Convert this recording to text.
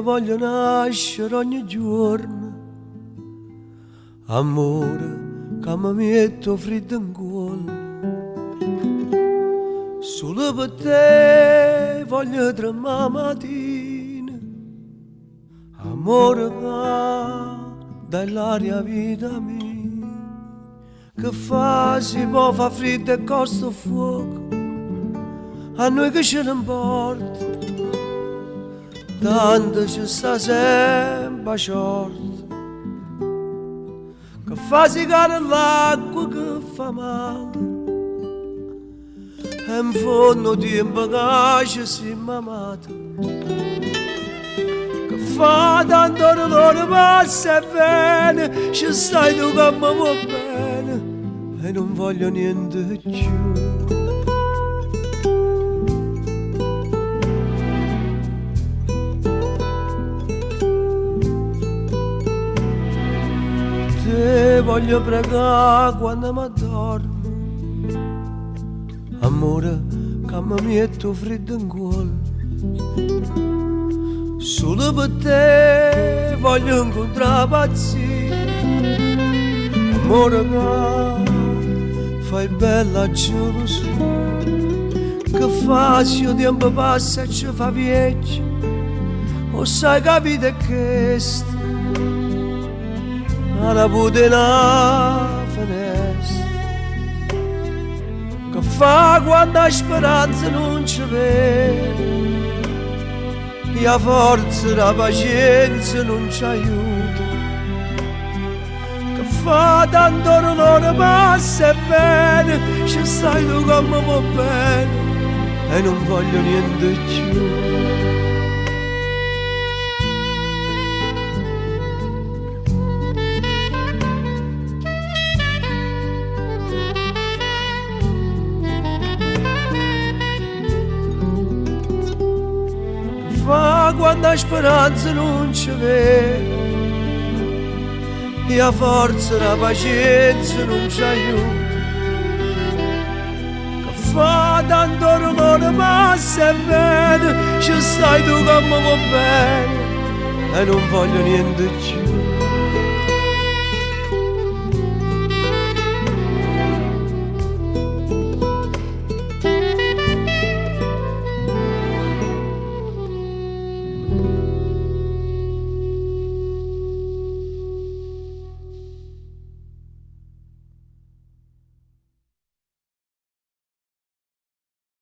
voglio nascere ogni giorno, amore che mi metto freddo in cuore. Solo per te voglio tremare mattina, amore che dai l'aria vita mia, che fa si può fa freddo e costa fuoco, a noi che ce ne importa, tanto ci sta sempre a short, che fa si cade l'acqua che fa male, e in fondo tempo che ci siamo amati, che fa tanto dolore passa e viene, ci stai tu che mi va bene e non voglio niente più. Te voglio pregare quando mi addormo, amore che mi metto freddo in cuore. Solo per te voglio incontrare pazzia, amore che fai bella gelosia, che fa se il tempo passa e ci fa vecchio, o sai che vita è questa, alla putena finestra, che fa quando la speranza non ci vede, e la forza, la pazienza non ci aiuta, che fa tanto dolore passa e bene, ci stai tu che mi va bene e non voglio niente più. Fa quando la speranza non ci vede, e la forza, la pazienza non ci aiuta, che fa tanto dolore passa e bene, ci stai tu che mi va bene e non voglio niente più.